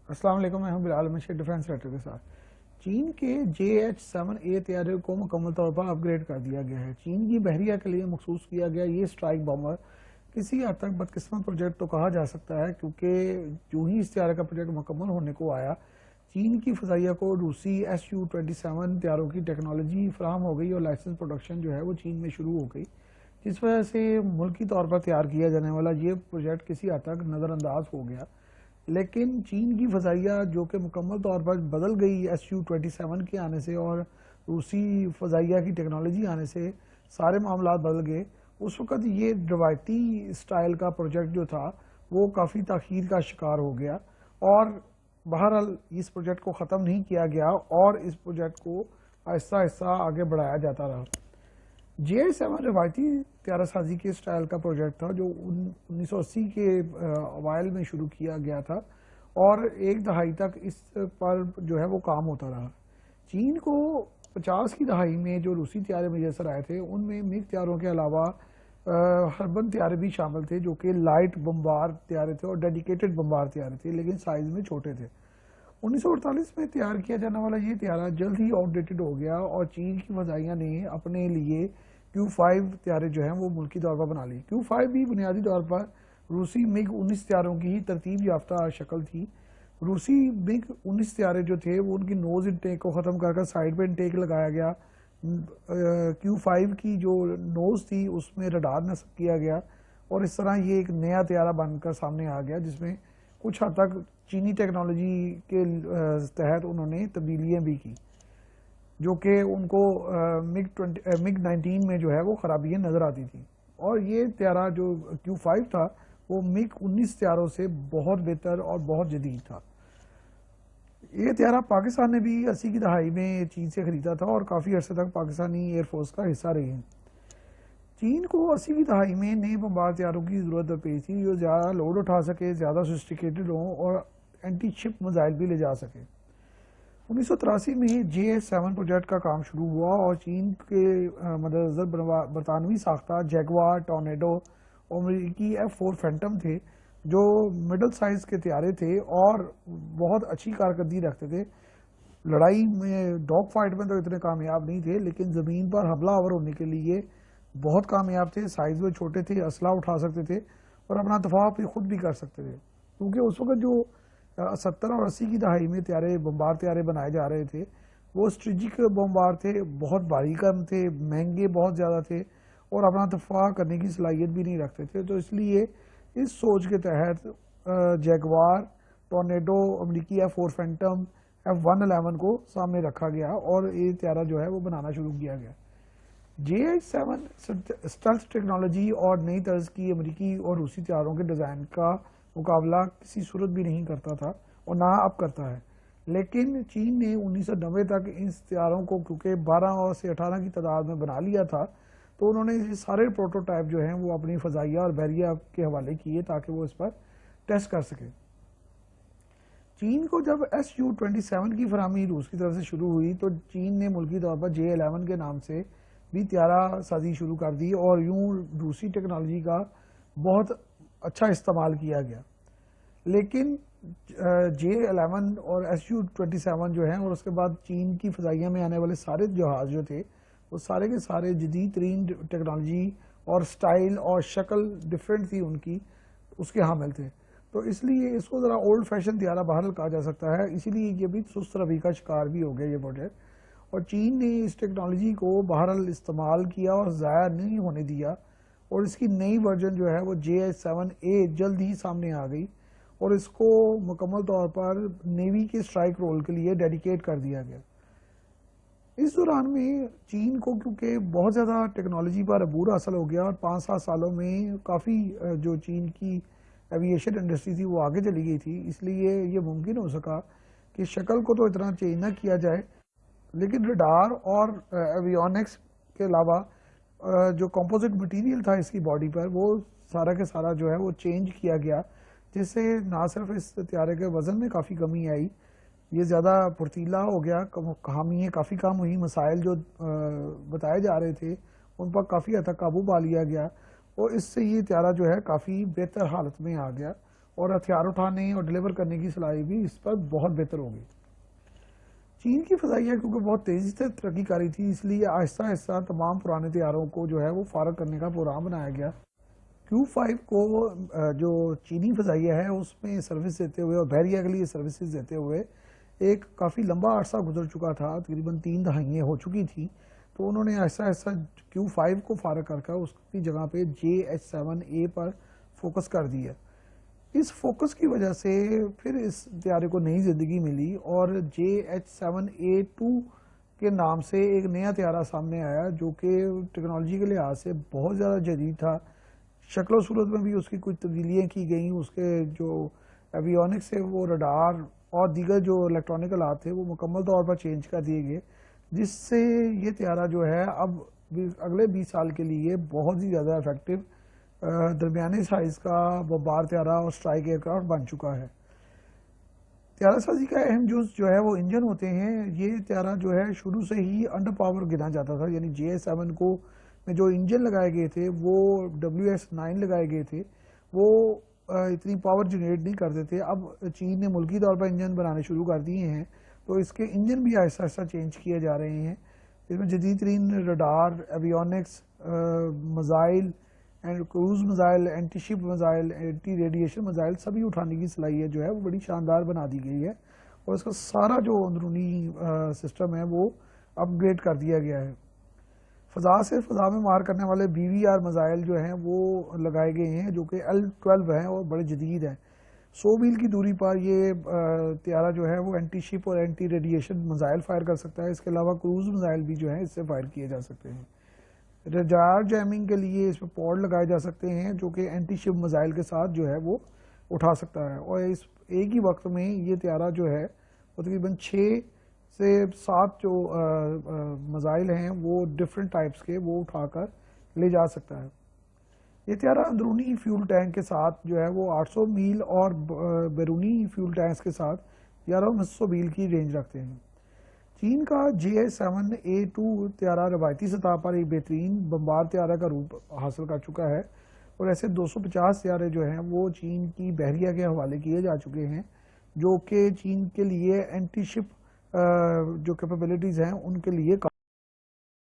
السلام علیکم، میں ہوں بلال مشیر ڈیفنس ریٹر کے ساتھ۔ چین کے JH-7A طیارے کو مکمل طور پر اپ گریڈ کر دیا گیا ہے۔ چین کی بحریہ کے لیے مخصوص کیا گیا یہ اسٹرائک بامبر کسی حد تک بدقسمت پروجیکٹ تو کہا جا سکتا ہے، کیونکہ جو ہی اس طیارے کا پروجیکٹ مکمل ہونے کو آیا، چین کی فضائیہ کو روسی Su-27 طیاروں کی ٹیکنالوجی فراہم ہو گئی اور لائسنس پروڈکشن جو ہے وہ چین میں شروع ہو گئی، جس وجہ سے ملکی طور پر تیار کیا جانے والا یہ پروجیکٹ کسی حد تک نظر انداز ہو گیا۔ لیکن چین کی فضائیہ جو کہ مکمل طور پر بدل گئی Su-27 کے آنے سے اور روسی فضائیہ کی ٹیکنالوجی آنے سے سارے معاملات بدل گئے۔ اس وقت یہ روایتی اسٹائل کا پروجیکٹ جو تھا وہ کافی تاخیر کا شکار ہو گیا، اور بہرحال اس پروجیکٹ کو ختم نہیں کیا گیا اور اس پروجیکٹ کو آہستہ آہستہ آگے بڑھایا جاتا رہا۔ JH-7 روایتی طیارہ سازی کے اسٹائل کا پروجیکٹ تھا جو 1980 کے اوائل میں شروع کیا گیا تھا، اور ایک دہائی تک اس پر جو ہے وہ کام ہوتا رہا۔ چین کو 50 کی دہائی میں جو روسی طیارے میسر آئے تھے، ان میں MiG طیاروں کے علاوہ ہربن طیارے بھی شامل تھے، جو کہ لائٹ بمبار طیارے تھے اور ڈیڈیکیٹڈ بمبار طیارے تھے، لیکن سائز میں چھوٹے تھے۔ 1948 میں تیار کیا جانے والا یہ طیارہ جلد ہی آؤٹ ڈیٹڈ ہو گیا، اور چین کی فضائیہ نے اپنے لیے Q-5 طیارے جو ہیں وہ ملکی طور پر بنا لی۔ Q-5 بھی بنیادی طور پر روسی MiG-19 طیاروں کی ہی ترتیب یافتہ شکل تھی۔ روسی MiG-19 طیارے جو تھے وہ ان کی نوز انٹیک کو ختم کر سائیڈ پہ انٹیک لگایا گیا۔ Q-5 کی جو نوز تھی اس میں رڈار نصب کیا گیا، اور اس طرح یہ ایک نیا طیارہ بن کر سامنے آ گیا، جس میں کچھ حد تک چینی ٹیکنالوجی کے تحت انہوں نے تبدیلیاں بھی کی، جو کہ ان کو MiG-19 میں جو ہے وہ خرابیاں نظر آتی تھیں۔ اور یہ طیارہ جو Q-5 تھا وہ MiG-19 طیاروں سے بہت بہتر اور بہت جدید تھا۔ یہ طیارہ پاکستان نے بھی 80 کی دہائی میں چین سے خریدا تھا اور کافی عرصے تک پاکستانی ایئر فورس کا حصہ رہے ہیں۔ چین کو 80 کی دہائی میں نئے بمبار طیاروں کی ضرورت درپیش تھی جو زیادہ لوڈ اٹھا سکے، زیادہ سوفسٹیکیٹڈ ہوں اور اینٹی شپ میزائل بھی لے جا سکے۔ 1983 میں JH-7 پروجیکٹ کا کام شروع ہوا، اور چین کے مدنظر برطانوی ساختہ جیگوار، ٹورنیڈو اور امریکی F-4 فینٹم تھے، جو مڈل سائز کے طیارے تھے اور بہت اچھی کارکردگی رکھتے تھے۔ لڑائی میں ڈاگ فائٹ میں تو اتنے کامیاب نہیں تھے، لیکن زمین پر حملہ آور ہونے کے لیے بہت کامیاب تھے۔ سائز میں چھوٹے تھے، اسلحہ اٹھا سکتے تھے اور اپنا دفاع خود بھی کر سکتے تھے، کیونکہ اس وقت جو 70 اور 80 کی دہائی میں بمبار طیارے بنائے جا رہے تھے وہ اسٹریٹجک بمبار تھے، بہت بھاری کم تھے، مہنگے بہت زیادہ تھے، اور اپنا دفاع کرنے کی صلاحیت بھی نہیں رکھتے تھے۔ تو اس لیے اس سوچ کے تحت جیگوار، ٹورنیڈو، امریکی F-4 فینٹم، F-111 کو سامنے رکھا گیا اور یہ طیارہ جو ہے وہ بنانا شروع کیا گیا۔ JH-7 اسٹیلتھ ٹیکنالوجی اور نئی طرز کی امریکی اور روسی طیاروں کے ڈیزائن کا مقابلہ کسی صورت بھی نہیں کرتا تھا اور نہ اب کرتا ہے، لیکن چین نے 1990 تک ان طیاروں کو کیونکہ 12 سے 18 کی تعداد میں بنا لیا تھا، تو انہوں نے یہ سارے پروٹوٹائپ جو ہیں وہ اپنی فضائیہ اور بحریہ کے حوالے کیے تاکہ وہ اس پر ٹیسٹ کر سکے۔ چین کو جب Su-27 کی فراہمی روس کی طرف سے شروع ہوئی تو چین نے ملکی طور پر J-11 کے نام سے بھی طیارہ سازی شروع کر دی، اور یوں روسی ٹیکنالوجی کا بہت اچھا استعمال کیا گیا۔ لیکن J-11 اور Su-27 جو ہیں، اور اس کے بعد چین کی فضائیہ میں آنے والے سارے جہاز جو تھے وہ سارے کے سارے جدید ترین ٹیکنالوجی اور سٹائل اور شکل ڈیفرنٹ تھی ان کی، اس کے حامل تھے۔ تو اس لیے اس کو ذرا اولڈ فیشن طیارہ بہرحال کہا جا سکتا ہے، اسی لیے یہ بھی سست روی کا شکار بھی ہو گیا یہ پروجیکٹ، اور چین نے اس ٹیکنالوجی کو بہرحال استعمال کیا اور ضائع نہیں ہونے دیا، اور اس کی نئی ورژن جو ہے وہ JH-7A جلد ہی سامنے آ گئی، اور اس کو مکمل طور پر نیوی کے اسٹرائک رول کے لیے ڈیڈیکیٹ کر دیا گیا۔ اس دوران میں چین کو کیونکہ بہت زیادہ ٹیکنالوجی پر عبور حاصل ہو گیا، اور 5-7 سالوں میں کافی جو چین کی ایویشن انڈسٹری تھی وہ آگے چلی گئی تھی، اس لیے یہ ممکن ہو سکا کہ شکل کو تو اتنا چینج نہ کیا جائے، لیکن ریڈار اور ایویونکس کے علاوہ جو کمپوزٹ مٹیریل تھا اس کی باڈی پر وہ سارا کے سارا جو ہے وہ چینج کیا گیا، جس سے نہ صرف اس طیارے کے وزن میں کافی کمی آئی، یہ زیادہ پرتیلا ہو گیا، خامیاں کافی کم ہوئی، مسائل جو بتائے جا رہے تھے ان پر کافی حد تک قابو پا لیا گیا، اور اس سے یہ طیارہ جو ہے کافی بہتر حالت میں آ گیا، اور ہتھیار اٹھانے اور ڈیلیور کرنے کی صلاحیت بھی اس پر بہت بہتر ہوگی۔ چین کی فضائیہ کیونکہ بہت تیزی سے ترقی کر رہی تھی، اس لیے آہستہ آہستہ تمام پرانے طیاروں کو جو ہے وہ فارغ کرنے کا پروگرام بنایا گیا۔ Q5 کو جو چینی فضائیہ ہے اس میں سروس دیتے ہوئے اور بحریہ کے لیے سروسز دیتے ہوئے ایک کافی لمبا عرصہ گزر چکا تھا، تقریباً 3 دہائیاں ہو چکی تھیں، تو انہوں نے آہستہ آہستہ Q5 کو فارغ کر اس کی جگہ پہ JH-7A پر فوکس کر دیا۔ اس فوکس کی وجہ سے پھر اس طیارے کو نئی زندگی ملی اور JH-7A2 کے نام سے ایک نیا طیارہ سامنے آیا جو کہ ٹیکنالوجی کے لحاظ سے بہت زیادہ جدید تھا۔ شکل و صورت میں بھی اس کی کچھ تبدیلیاں کی گئیں، اس کے جو ایویونکس ہے وہ رڈار اور دیگر جو الیکٹرانک آلات تھے وہ مکمل طور پر چینج کر دیے گئے، جس سے یہ طیارہ جو ہے اب اگلے 20 سال کے لیے بہت ہی زیادہ افیکٹو درمیانے سائز کا بمبار طیارہ اور اسٹرائک ایئر کرافٹ بن چکا ہے۔ طیارہ سازی کا اہم جز جو ہے وہ انجن ہوتے ہیں۔ یہ طیارہ جو ہے شروع سے ہی انڈر پاور گنا جاتا تھا، یعنی JH-7 کو میں جو انجن لگائے گئے تھے وہ WS-9 لگائے گئے تھے، وہ اتنی پاور جنریٹ نہیں کرتے تھے۔ اب چین نے ملکی طور پر انجن بنانے شروع کر دیے ہیں، تو اس کے انجن بھی آہستہ آہستہ چینج کیے جا رہے ہیں۔ اس میں جدید ترین radar, avionics, missile and cruise missile, anti ship missile, anti radiation missile سبھی اٹھانے کی صلاحیت جو ہے وہ بڑی شاندار بنا دی گئی ہے، اور اس کا سارا جو اندرونی سسٹم ہے وہ اپ گریڈ کر دیا گیا ہے۔ فضا سے فضا میں مار کرنے والے BVR میزائل جو ہیں وہ لگائے گئے ہیں جو کہ L-12 ہیں اور بڑے جدید ہیں۔ 100 میل کی دوری پر یہ طیارہ جو ہے وہ اینٹی شپ اور اینٹی ریڈیشن میزائل فائر کر سکتا ہے۔ اس کے علاوہ کروز میزائل بھی جو ہیں اس سے فائر کیے جا سکتے ہیں۔ رڈار جیمنگ کے لیے اس پہ پوڈ لگائے جا سکتے ہیں جو کہ اینٹی شپ میزائل کے ساتھ جو ہے وہ اٹھا سکتا ہے، اور اس ایک ہی وقت میں یہ طیارہ جو ہے وہ تقریباً 6 سے 7 جو میزائل ہیں وہ ڈفرینٹ ٹائپس کے وہ اٹھا کر لے جا سکتا ہے۔ یہ طیارہ اندرونی فیول ٹینک کے ساتھ جو ہے وہ 800 میل اور بیرونی فیول ٹینکس کے ساتھ 1100 میل کی رینج رکھتے ہیں۔ چین کا JH-7A2 طیارہ روایتی سطح پر ایک بہترین بمبار طیارہ کا روپ حاصل کر چکا ہے، اور ایسے 250 طیارے جو ہیں وہ چین کی بحریہ کے حوالے کیے جا چکے ہیں، جو کہ چین کے لیے اینٹی شپ جو کیپیبلٹیز ہیں ان کے لیے